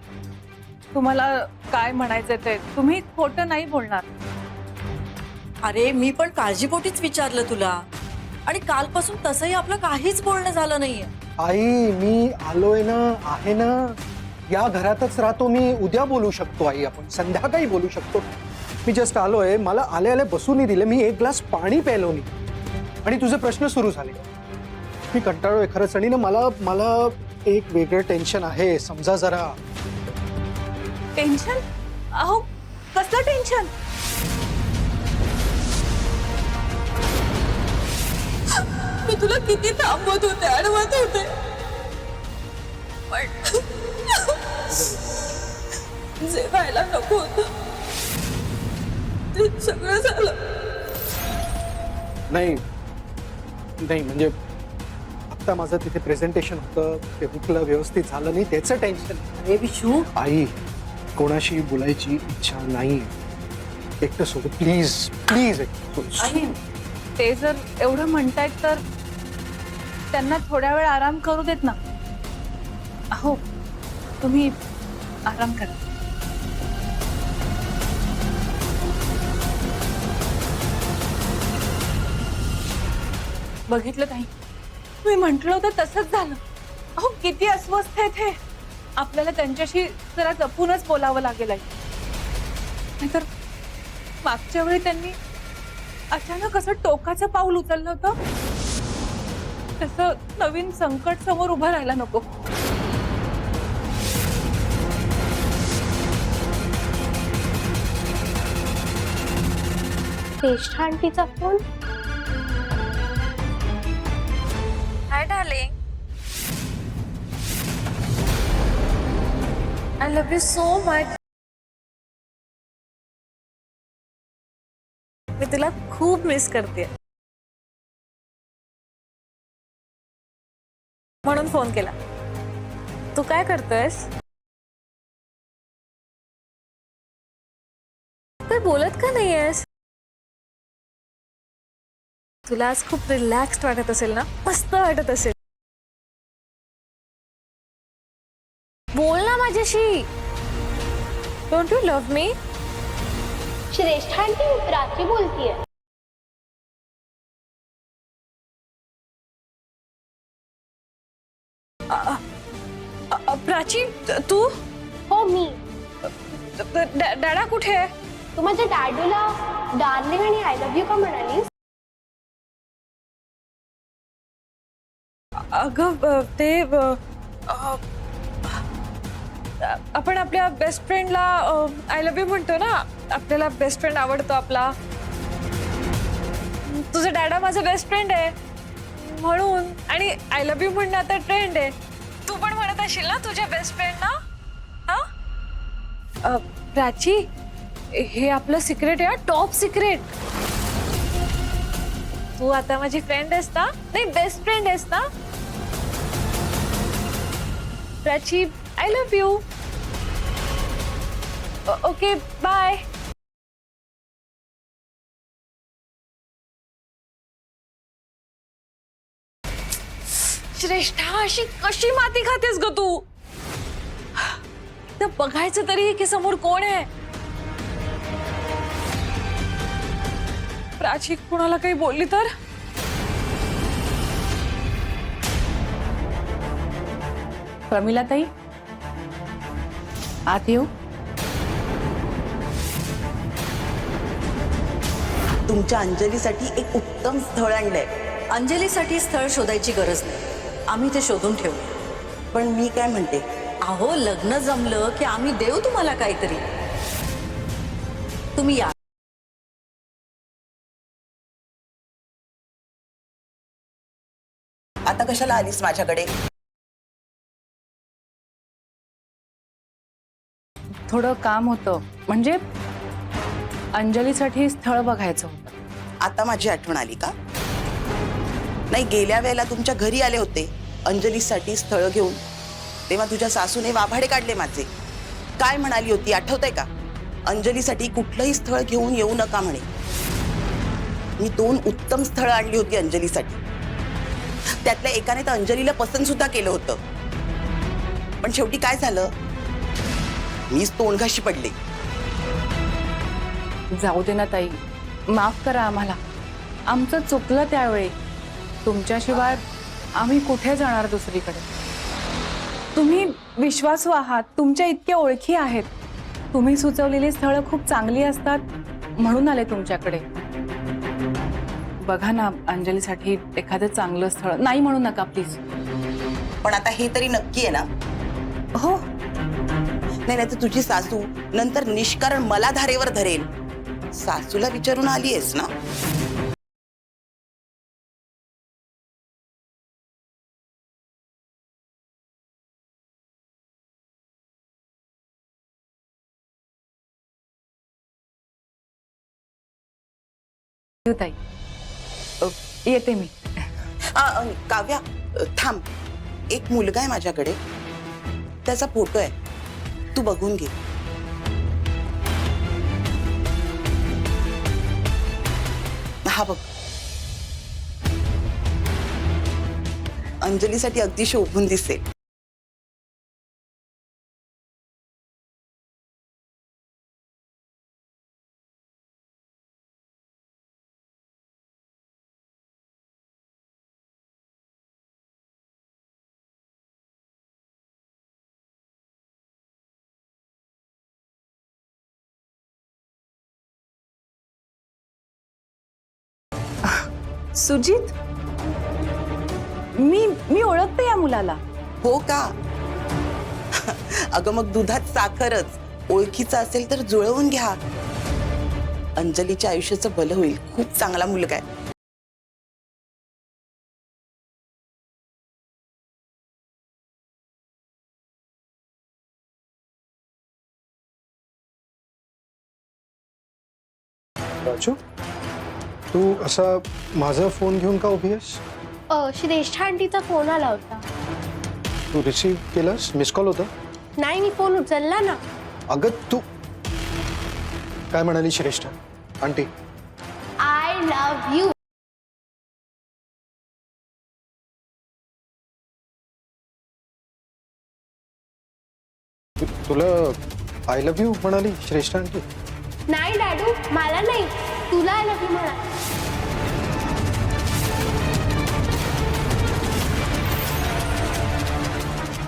तुम्हाला काय म्हणायचं ते. तुम्ही खोटं नाही बोलणार. अरे मी पण काळजीपोटीच विचारलं तुला, आणि कालपासून तसंही आपलं काहीच बोलणं झालं नाहीये. आई मी आलोय ना, आहे ना, या घरातच राहतो मी. उद्या बोलू शकतो आई, आपण संध्याकाळी बोलू शकतो. मी जस्ट आलोय, मला आले आले बसून दिले. मी एक ग्लास पाणी प्यायलो नाही आणि तुझे प्रश्न सुरू झाले. मी कंटाळोय खरंच. आणि ना मला एक वेगळं टेन्शन आहे, समजा जरा. टेन्शन? अहो कसलं टेन्शन? मी तुला किती थांबवत होते, अडवत होते, पण जे व्हायला नको होतं ते सगळं झालं. नाही म्हणजे आता माझं तिथे प्रेझेंटेशन होतं, ते हुकलं, व्यवस्थित झालं नाही, त्याचं टेन्शन. अरे विशू, आई, कोणाशी बोलायची इच्छा नाही. एकटं सोडू प्लीज प्लीज. आई, ते जर एवढं म्हणतायत तर त्यांना थोड्या वेळ आराम करू देत ना. अहो तुम्ही आराम करा. बघितलं ताई, मी म्हंटल होतं तसंच झालं. अहो किती अस्वस्थ आहेत हे. आपल्याला त्यांच्याशी जरा जपूनच बोलावं लागेल आहे. नाहीतर मागच्या वेळी त्यांनी अचानक असं टोकाचं पाऊल उचललं होतं, तसं नवीन संकट समोर उभं राहायला नको. श्रेष्ठ आंटीचा phone. Hi darling, I love you so much. मी तुला खूप मिस करते, म्हणून फोन केला. तू काय करतोयस? काय बोलत का नाहीयेस? तुला आज खूप रिलॅक्स्ड वाटत असेल ना, मस्त वाटत असेल. बोल ना माझ्याशी. डोंट यू लव्ह मी? श्रेष्ठ आंटी प्राची बोलतीये. प्राची, तू? हो मी. डॅडा कुठे आहे? तू माझ्या डॅडूला डार्लिंग आणि आय लव्ह यू का म्हणालीस? अगं ते आपण आपल्या बेस्ट फ्रेंडला आय लव्ह यू म्हणतो ना. आपल्याला बेस्ट फ्रेंड आवडतो आपला. तुझा डॅडा माझा बेस्ट फ्रेंड आहे म्हणून, आणि आय लव्ह यू म्हणणं आता ट्रेंड आहे. तू पण म्हणत असशील ना तुझ्या बेस्ट फ्रेंडना? हा प्राची, हे आपलं सिक्रेट आहे, टॉप सिक्रेट. तू आता माझी फ्रेंड आहेस ना, नाही बेस्ट फ्रेंड आहेस ना. Prachi, I love you. Okay bye. Shreshtha, अशी कशी माती खातेस ग तू? तर बघायचं तरी की समोर कोण आहे. प्राची कोणाला काही बोलली तर? प्रमिला ताई, आत येऊ. तुमच्या अंजलीसाठी एक उत्तम स्थळ आणलंय. अंजलीसाठी स्थळ शोधायची गरज नाही, आम्ही ते शोधून ठेवू. पण मी काय म्हणते, अहो लग्न जमलं की आम्ही देऊ तुम्हाला काहीतरी. तुम्ही या. आता कशाला आलीस माझ्याकडे? थोडं काम होतं, म्हणजे अंजलीसाठी स्थळ बघायचं होतं. आता माझी आठवण आली का? नाही, गेल्या वेळेला तुमच्या घरी आले होते अंजलीसाठी स्थळ घेऊन, तेव्हा तुझ्या सासूने वाभाडे काढले माझे. काय म्हणाली होती आठवतंय का? अंजलीसाठी कुठलंही स्थळ घेऊन येऊ नका म्हणे. मी 2 उत्तम स्थळं आणली होती अंजलीसाठी. त्यातल्या एकाने तर अंजलीला पसंत सुद्धा केलं होतं. पण शेवटी काय झालं, मीच तोंडघाशी पडले. जाऊ दे ना ताई, माफ करा आम्हाला. आमचं चुकलं त्यावेळी. तुमच्याशिवाय आम्ही कुठे जाणार दुसरीकडे. तुम्ही विश्वासू आहात, तुमच्या इतक्या ओळखी आहेत. तुम्ही सुचवलेली स्थळं खूप चांगली असतात म्हणून आले तुमच्याकडे. बघा ना अंजलीसाठी एखादं चांगलं स्थळ, नाही म्हणू नका प्लीज. पण आता हे तरी नक्की आहे ना? हो, नाही नाही तर तुझी सासू नंतर निष्कारण मला धारेवर धरेल. सासूला विचारून आलीयस ना? ताई येते मी. काव्या, थांब. एक मुलगा आहे माझ्याकडे, त्याचा फोटो आहे, तू बघून घे. हा बघ, अंजलीसाठी अगदी शोभून दिसेल. सुजित, मी ओळखते या मुलाला. हो का? अगं मग दुधात साखरच. ओळखीचा असेल तर जुळवून घ्या. अंजलीच्या आयुष्याचं भलं होईल. खूप चांगला मुलगा आहे. राजू, तू असा माझा फोन घेऊन का उभी आहेस? श्रेष्ठा आंटीचा फोन आला होता. तू रिसीव्ह केलास? मिस कॉल होता? नाही, मी फोन उचलला ना. अगं तू काय म्हणाली श्रेष्ठ आंटी? I love you. तुला आय लव्ह यू म्हणाली श्रेष्ठ आंटी? नाही दादू, मला नाही, तुला आय लव्ह यू म्हणा.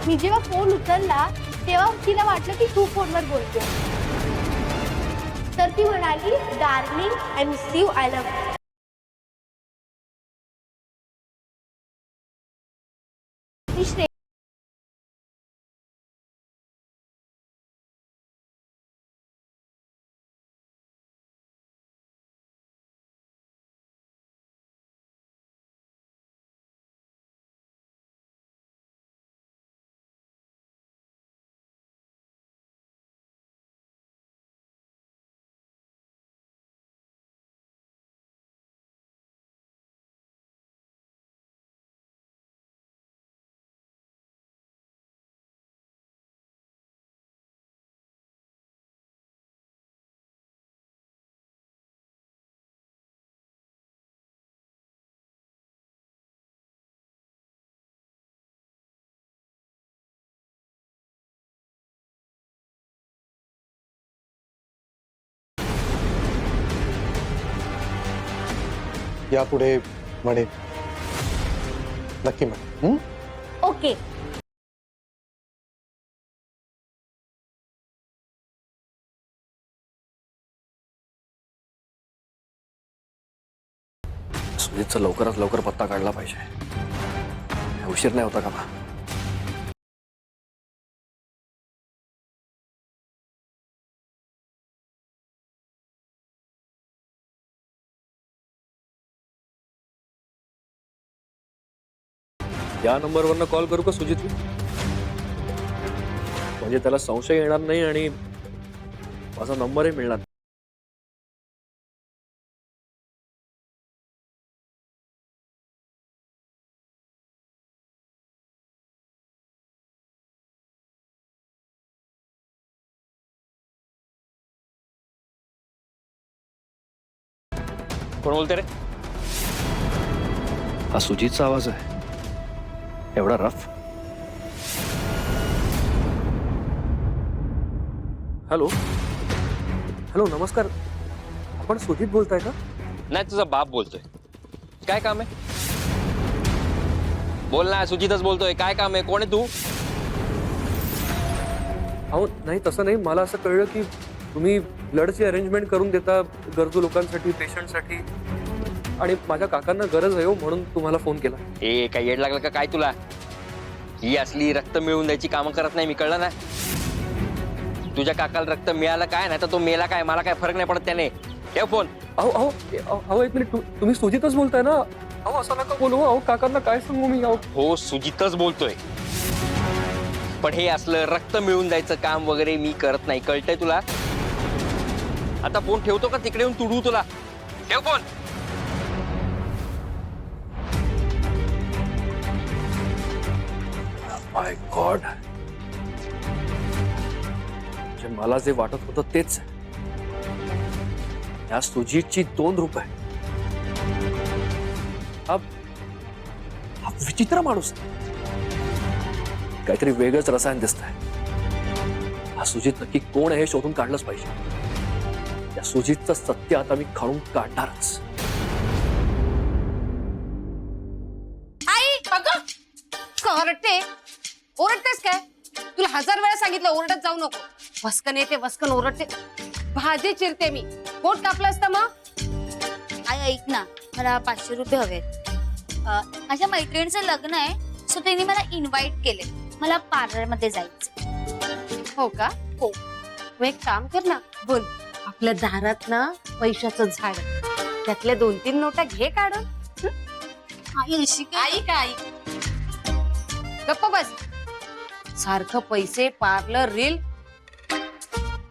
मी जेव्हा फोन उचलला तेव्हा तिला वाटलं की तू फोनवर बोलते, तर ती म्हणाली darling I miss you, I love you. यापुढे म्हणे नक्की म्हणे. ओके. सुजितचा लवकरात लवकर पत्ता काढला पाहिजे. उशीर नाही होता का बा? या नंबरवरनं कॉल करू का सुजित? म्हणजे त्याला संशय येणार नाही आणि माझा नंबरही मिळणार. कोण बोलते रे? हा सुजितचा आवाज आहे. एवढा रफ. हॅलो हॅलो, नमस्कार. आपण सुजित बोलताय का? नाही, तुझा बाप बोलतोय. काय काम आहे? बोल ना. सुजितच बोलतोय. काय काम आहे? कोण आहे तू? अहो नाही, तसं नाही. मला असं कळलं की तुम्ही ब्लडची अरेंजमेंट करून देता गरजू लोकांसाठी, पेशंटसाठी. आणि माझ्या काकांना गरज आहे हो, म्हणून तुम्हाला फोन केला. ए काय येड लागलं का काय तुला? ही असली रक्त मिळवून द्यायची कामं करत नाही मी, कळलं ना? तुझ्या काकाला रक्त मिळालं काय, नाही तर तो मेला काय, मला काय फरक नाही पडत त्याने. ठेव फोन. अहो अहो अहो एक मिनिट, तुम्ही सुजितच बोलताय ना? अहो असं नका बोलू. अहो काकांना काय सांगू मी? अहो हो सुजितच बोलतोय, पण हे असलं रक्त मिळवून द्यायचं काम वगैरे मी करत नाही, कळतंय तुला? आता फोन ठेवतो का तिकडे येऊन तुडू तुला? ठेव फोन. माय गॉड, मला जे वाटत होतं तेच आहे. या सुजितची 2 रुपये. हा विचित्र माणूस आहे. काहीतरी वेगळंच रसायन दिसत आहे. हा सुजित नक्की कोण आहे हे शोधून काढलंच पाहिजे. या सुजितचं सत्य आता मी खाऊन काढणारच. आई अगं करते ओरडतेस काय? तुला 1000 वेळा सांगितलं ओरडत जाऊ नको. वस्कन येते वस्कन ओरडते. भाजी चिरते मी, पोट कापलं असतं मग. आई ऐक ना, मला 500 रुपये हवेत. माझ्या मैत्रिणीचं लग्न आहे, सो त्यांनी मला इन्व्हाइट केले. मला पार्लर मध्ये जायचं. हो का? हो. मग एक काम कर ना, बोल. आपल्या दारात ना पैशाचं झाड, त्यातल्या 2-3 नोटा घे काढून. आई अशी काय? आई काय गप्प बस. सारखं पैसे, पार्लर, रील.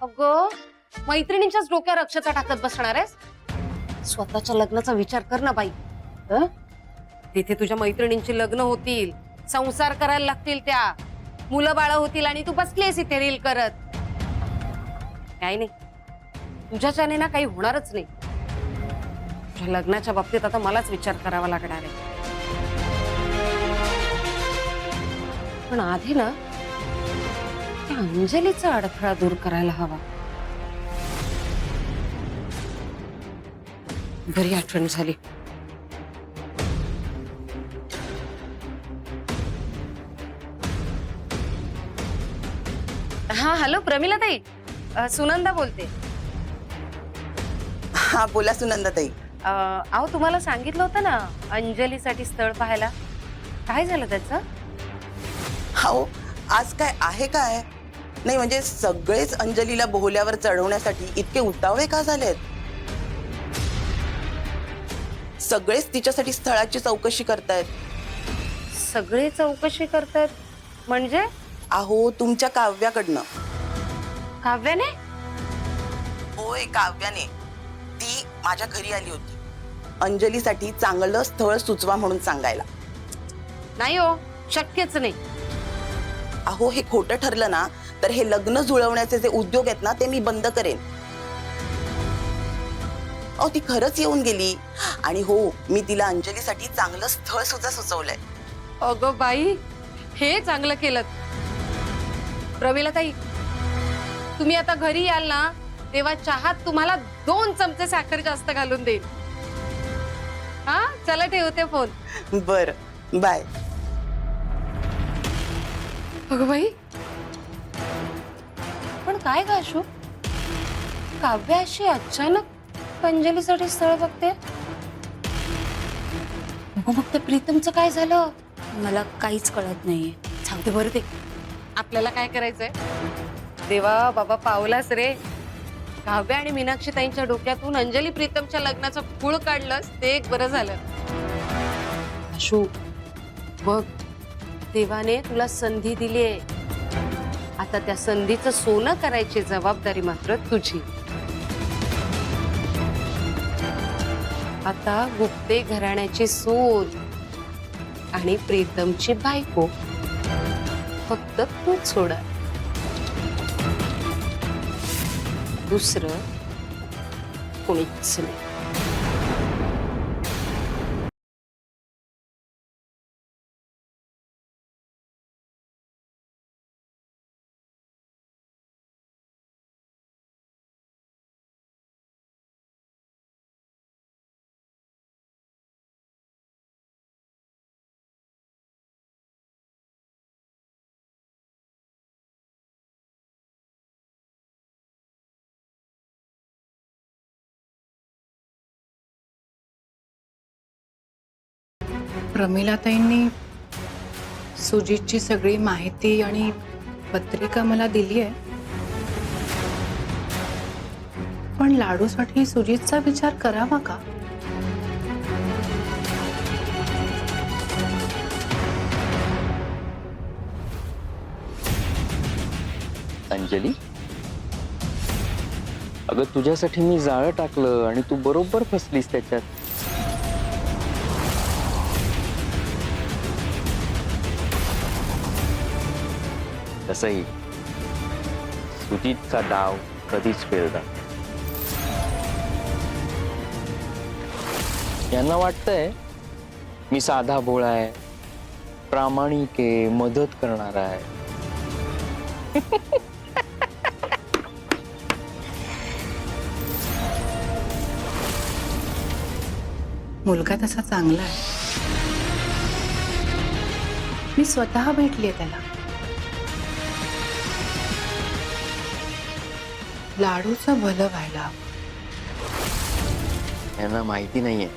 अगं मैत्रिणींच्याच डोक्यावर अक्षता टाकत बसणार आहेस? स्वतःच्या लग्नाचा विचार कर ना बाई. तिथे तुझ्या मैत्रिणींची लग्न होतील, संसार करायला लागतील, त्या मुलं बाळ होतील आणि तू बसलीस इथे रील करत. काही नाही, तुझ्याच्याने ना काही होणारच नाही. तुझ्या लग्नाच्या बाबतीत आता मलाच विचार करावा लागणार आहे. पण आधी ना त्या अंजलीचा अडथळा दूर करायला हवा. बरी आठवण झाली. हा हॅलो प्रमिला ताई, सुनंदा बोलते. हा बोला सुनंदाताई. अहो तुम्हाला सांगितलं होतं ना अंजलीसाठी स्थळ पाहायला, काय झालं त्याचं? हो, आज काय आहे काय? नाही म्हणजे सगळेच अंजलीला बोहल्यावर चढवण्यासाठी इतके उतावळे का झालेत? सगळेच तिच्यासाठी स्थळाची चौकशी करतायत. सगळे चौकशी करतात म्हणजे? अहो तुमच्या काव्याकडनं. काव्याने? होय काव्याने. ती माझ्या घरी आली होती अंजलीसाठी चांगलं स्थळ सुचवा म्हणून सांगायला. नाही हो, शक्यच नाही. अहो हे खोटं ठरलं ना तर हे लग्न जुळवण्याचे जे उद्योग आहेत ना ते मी बंद करेन. अहो ती खरंच येऊन गेली आणि हो मी तिला अंजलीसाठी चांगलं स्थळ सुद्धा सुचवलंय. अगं बाई, हे चांगलं केलं. प्रमिला ताई, तुम्ही आता घरी याल ना तेव्हा चहात तुम्हाला 2 चमचे साखर जास्त घालून देईन. हा चला ठेवते फोन. बर बाय. अगं बाई, पण काय गाशू, काव्या अशी अचानक अंजलीसाठी स्थळ बघते. मग ते प्रीतमचं काय झालं? मला काहीच कळत नाहीये. सांगते बरं ते. आपल्याला काय करायचंय? देवा बाबा पावलास रे. काव्या आणि मीनाक्षी ताईंच्या डोक्यातून अंजली प्रीतमच्या लग्नाचं खूळ काढलंस, ते एक बरं झालं. अशू बघ, देवाने तुला संधी दिलीये. आता त्या संधीचं सोनं करायची जबाबदारी मात्र तुझी. आता गुप्ते घराण्याची सून आणि प्रीतमची बायको फक्त तूच सोडा. दुसरं कोणीच नाही. प्रमिलाताईंनी सुजितची सगळी माहिती आणि पत्रिका मला दिली आहे, पण लाडूसाठी सुजितचा विचार करावा का? अंजली, अगं तुझ्यासाठी मी जाळं टाकलं आणि तू बरोबर फसलीस त्याच्यात. तसंही सुजितचा डाव कधीच फेलला. यांना वाटतंय मी साधा भोळा आहे, प्रामाणिक आहे, मदत करणारा आहे. मुलगा तसा चांगला आहे, मी स्वतः भेटलीये त्याला. लाडूचं भलं व्हायला हवं. यांना माहिती नाहीये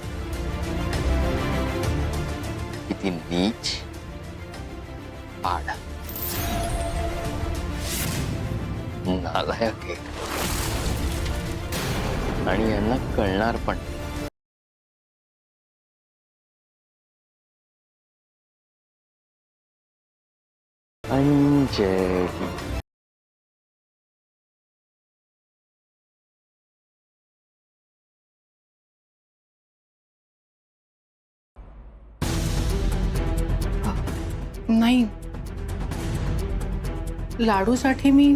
किती नीच पाड नालायक आहे, आणि यांना कळणार पण. अंजली, नाही, लाडूसाठी मी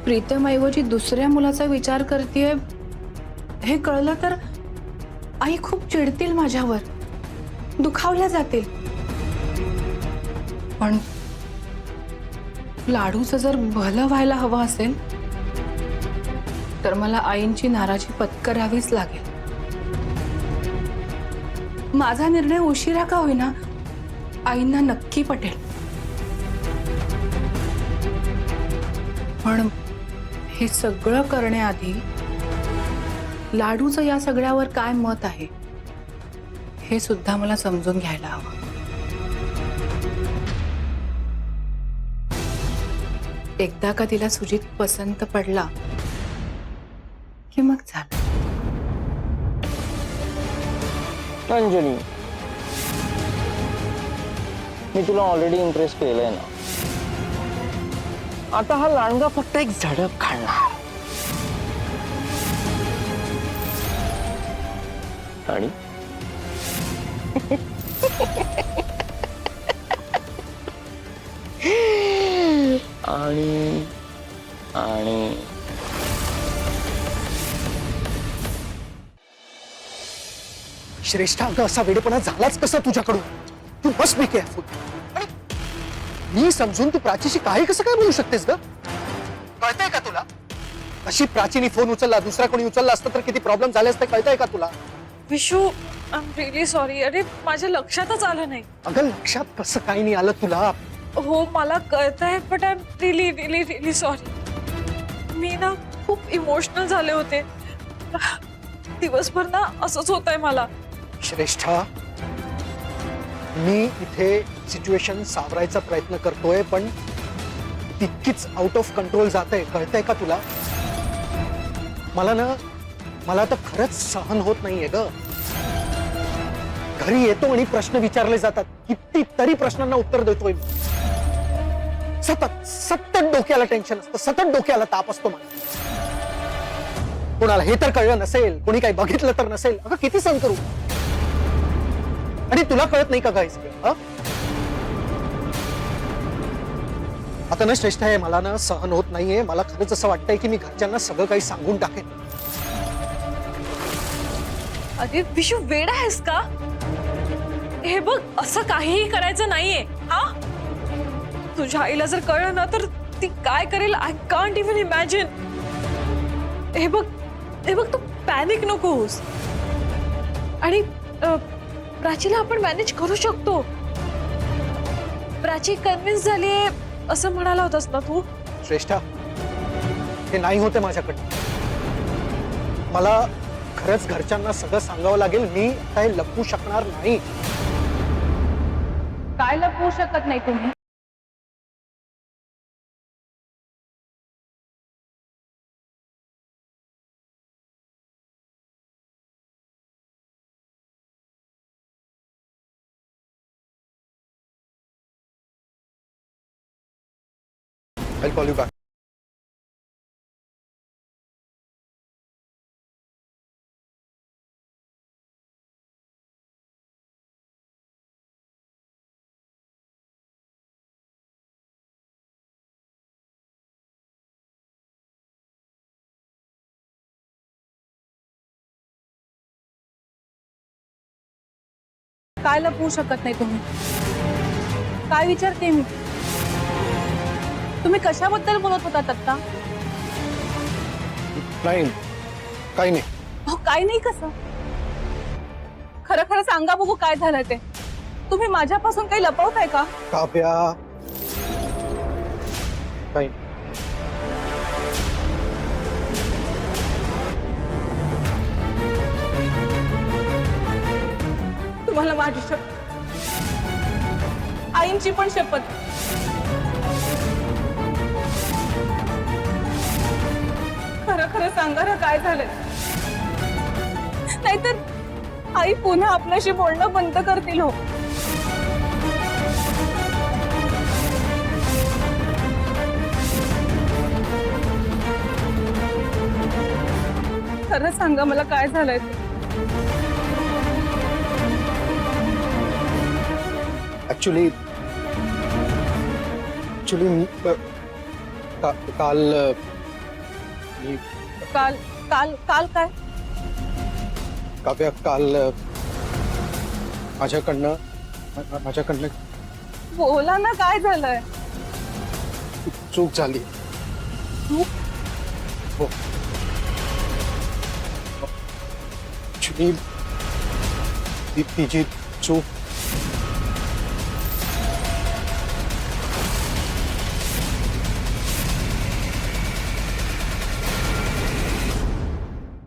प्रीतमऐवजी दुसऱ्या मुलाचा विचार करतेय हे कळलं तर आई खूप चिडतील माझ्यावर, दुखावल्या जातील. पण लाडूचं जर भलं व्हायला हवं असेल तर मला आईंची नाराजी पत्करावीच लागेल. माझा निर्णय उशिरा का होईना आईंना नक्की पटेल. पण हे सगळं करण्याआधी लाडूचं या सगळ्यावर काय मत आहे हे सुद्धा मला समजून घ्यायला हवं. एकदा का तिला सुजित पसंत पडला की मग झालं. अंजली, मी तुला ऑलरेडी इम्प्रेस केलंय ना. आता हा लांडगा फक्त एक झडप खाणार आणि आणि आणि श्रेष्ठा, अगं असा वेडेपणा झालाच कसा तुझ्याकडून? तू मस्ट बी केअरफुल. मी समजून तू प्राचीशी काही कसं काय बोलू शकतेस ग? कळतंय का तुला? अशी प्राचीने फोन उचलला, दुसरा कोणी उचलला असतं तर किती प्रॉब्लेम झाले असते, कळतंय का तुला? Vishu, I am really sorry. अरे माझ्या लक्षातच आलं नाही. अगं लक्षात कसं काही नाही आलं तुला? हो मला कळतंय, but I am really really really sorry. मी ना खूप इमोशनल झाले होते. दिवसभर ना असंच होतंय मला. श्रेष्ठा, मी इथे सिच्युएशन सावरायचा प्रयत्न करतोय, पण तितकीच आउट ऑफ कंट्रोल जाते, कळतंय का तुला? मला तर खरंच सहन होत नाहीये ग. घरी येतो आणि प्रश्न विचारले जातात, कितीतरी प्रश्नांना उत्तर देतोय. सतत डोक्याला टेन्शन असतं, सतत डोक्याला ताप असतो मला. कोणाला हे तर कळलं नसेल, कोणी काही बघितलं तर नसेल. अगं किती सहन करू? आणि तुला कळत नाही का गायस? आता ना श्रेष्ठ आहे, मला ना सहन होत नाहीये. मला खरंच असं वाटतंय की मी घरच्यांना सगळं काही सांगून टाकेन. अरे विशू, वेड आहेस का? हे बघ, असं काहीही करायचं नाहीये. हा, तुझ्या आईला जर कळलं ना तर ती काय करेल आय कांट इवन इमॅजिन. हे बघ तू पॅनिक नको होस. आणि प्राचीला आपण मॅनेज करू शकतो. प्राची कन्व्हिन्स झालीये असं म्हणाला होतास ना तू? श्रेष्ठा, हे नाही होते माझ्याकडे. मला खरंच घरच्यांना सगळं सांगावं लागेल. मी काय लपवू शकणार नाही. काय लपवू शकत नाही तुम्ही? I'll call you back. काय लपवू शकत नाही तुम्ही? काय विचारते मी? तुम्ही कशाबद्दल बोलत होतात आत्ता? नाही काही नाही. अहो काय नाही कसं? खरं खरं सांगा बघू काय झालं ते. तुम्ही माझ्यापासून काही लपवताय का? काव्या काही तुम्हाला माझी शपथ, आईंची पण शपथ. खरं खरं सांगा ना काय झालंय, नाहीतर आई पुन्हा आपल्याशी बोलणं बंद करतील. हो खरं सांगा मला काय झालंय ते. ऍक्च्युली काल मी काल काल काल काय? काव्या काल माझ्याकडनं बोला ना काय झालंय? चूक झाली. चूक? हो ऍक्च्युली तिची चूक